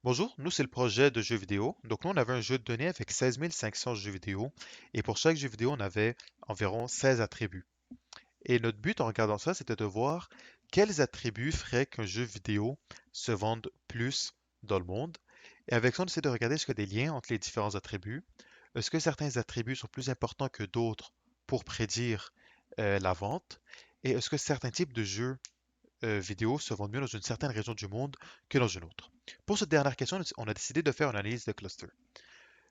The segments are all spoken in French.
Bonjour, nous c'est le projet de jeux vidéo. Donc nous on avait un jeu de données avec 16 500 jeux vidéo et pour chaque jeu vidéo on avait environ 16 attributs. Et notre but en regardant ça c'était de voir quels attributs feraient qu'un jeu vidéo se vende plus dans le monde. Et avec ça on essaie de regarder est-ce qu'il y a des liens entre les différents attributs. Est-ce que certains attributs sont plus importants que d'autres pour prédire la vente? Et est-ce que certains types de jeux vidéo se vendent mieux dans une certaine région du monde que dans une autre. Pour cette dernière question, on a décidé de faire une analyse de cluster.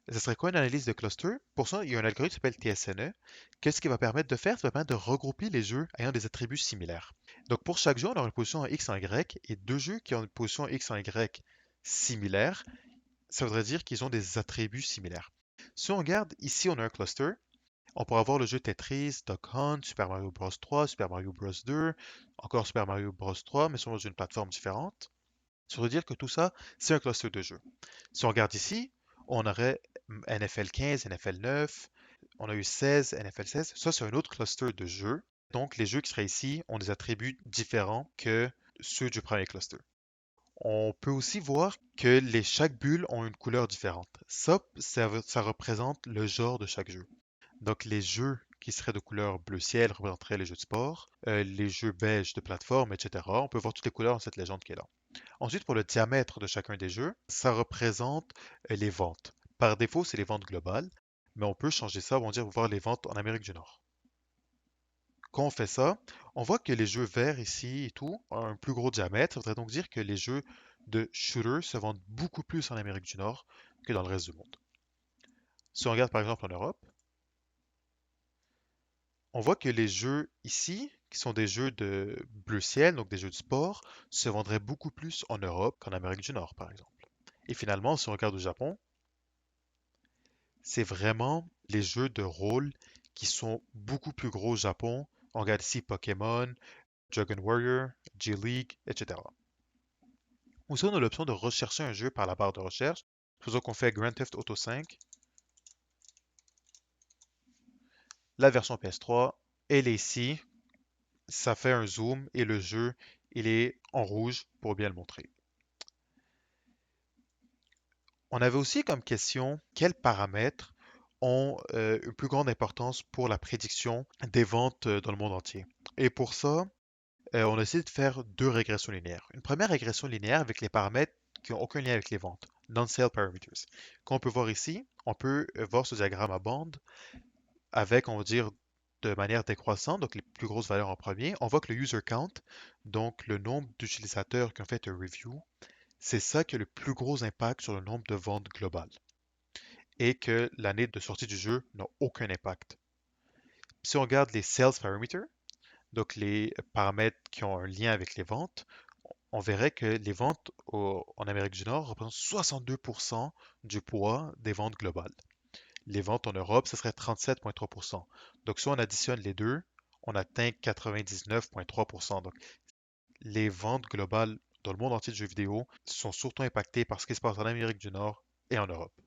Ce serait quoi une analyse de cluster? Pour ça, il y a un algorithme qui s'appelle TSNE. Qu'est-ce qu'il va permettre de faire? Ça va permettre de regrouper les jeux ayant des attributs similaires. Donc pour chaque jeu, on aura une position en X en Y, et deux jeux qui ont une position X en Y similaire, ça voudrait dire qu'ils ont des attributs similaires. Si on regarde, ici on a un cluster, on pourra voir le jeu Tetris, Duck Hunt, Super Mario Bros 3, Super Mario Bros 2, encore Super Mario Bros 3, mais sur une plateforme différente. Ça veut dire que tout ça, c'est un cluster de jeux. Si on regarde ici, on aurait NFL 15, NFL 9, on a eu 16, NFL 16. Ça, c'est un autre cluster de jeux. Donc, les jeux qui seraient ici ont des attributs différents que ceux du premier cluster. On peut aussi voir que chaque bulle ont une couleur différente. Ça représente le genre de chaque jeu. Donc, les jeux qui seraient de couleur bleu ciel représenteraient les jeux de sport, les jeux beige de plateforme, etc. On peut voir toutes les couleurs dans cette légende qui est là. Ensuite, pour le diamètre de chacun des jeux, ça représente les ventes. Par défaut, c'est les ventes globales, mais on peut changer ça, on va dire voir les ventes en Amérique du Nord. Quand on fait ça, on voit que les jeux verts ici et tout ont un plus gros diamètre. Ça voudrait donc dire que les jeux de shooter se vendent beaucoup plus en Amérique du Nord que dans le reste du monde. Si on regarde par exemple en Europe, on voit que les jeux ici, qui sont des jeux de bleu ciel, donc des jeux de sport, se vendraient beaucoup plus en Europe qu'en Amérique du Nord, par exemple. Et finalement, si on regarde au Japon, c'est vraiment les jeux de rôle qui sont beaucoup plus gros au Japon. On regarde ici Pokémon, Dragon Warrior, G-League, etc. Aussi, on a l'option de rechercher un jeu par la barre de recherche. C'est pour ça qu'on fait Grand Theft Auto 5, la version PS3, elle est ici. Ça fait un zoom et le jeu, il est en rouge pour bien le montrer. On avait aussi comme question quels paramètres ont une plus grande importance pour la prédiction des ventes dans le monde entier. Et pour ça, on a essayé de faire deux régressions linéaires. Une première régression linéaire avec les paramètres qui n'ont aucun lien avec les ventes, non-sale parameters. Comme on peut voir ici, on peut voir ce diagramme à bande avec, on va dire, de manière décroissante, donc les plus grosses valeurs en premier. On voit que le user count, donc le nombre d'utilisateurs qui ont fait un review, c'est ça qui a le plus gros impact sur le nombre de ventes globales. Et que l'année de sortie du jeu n'a aucun impact. Si on regarde les sales parameters, donc les paramètres qui ont un lien avec les ventes, on verrait que les ventes en Amérique du Nord représentent 62% du poids des ventes globales. Les ventes en Europe, ce serait 37,3%. Donc si on additionne les deux, on atteint 99,3%. Donc les ventes globales dans le monde entier de jeux vidéo sont surtout impactées par ce qui se passe en Amérique du Nord et en Europe.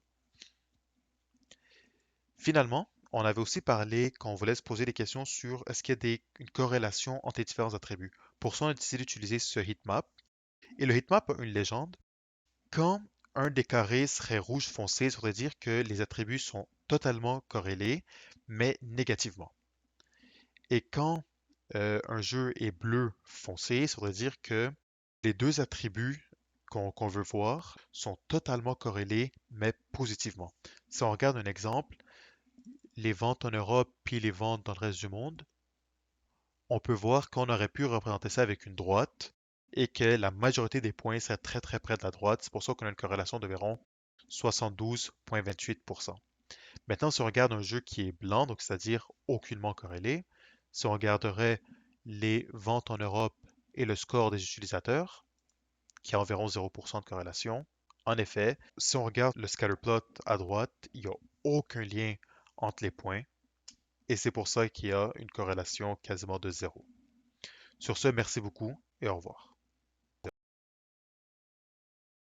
Finalement, on avait aussi parlé qu'on voulait se poser des questions sur est-ce qu'il y a une corrélation entre les différents attributs. Pour ça, on a décidé d'utiliser ce heatmap. Et le heatmap a une légende. Quand un des carrés serait rouge foncé, ça voudrait dire que les attributs sont totalement corrélés, mais négativement. Et quand un jeu est bleu foncé, ça voudrait dire que les deux attributs qu'on veut voir sont totalement corrélés, mais positivement. Si on regarde un exemple, les ventes en Europe puis les ventes dans le reste du monde, on peut voir qu'on aurait pu représenter ça avec une droite et que la majorité des points seraient très très près de la droite. C'est pour ça qu'on a une corrélation d'environ 72,28%. Maintenant, si on regarde un jeu qui est blanc, donc c'est-à-dire aucunement corrélé, si on regarderait les ventes en Europe et le score des utilisateurs, qui a environ 0% de corrélation, en effet, si on regarde le scatterplot à droite, il n'y a aucun lien entre les points. Et c'est pour ça qu'il y a une corrélation quasiment de zéro. Sur ce, merci beaucoup et au revoir.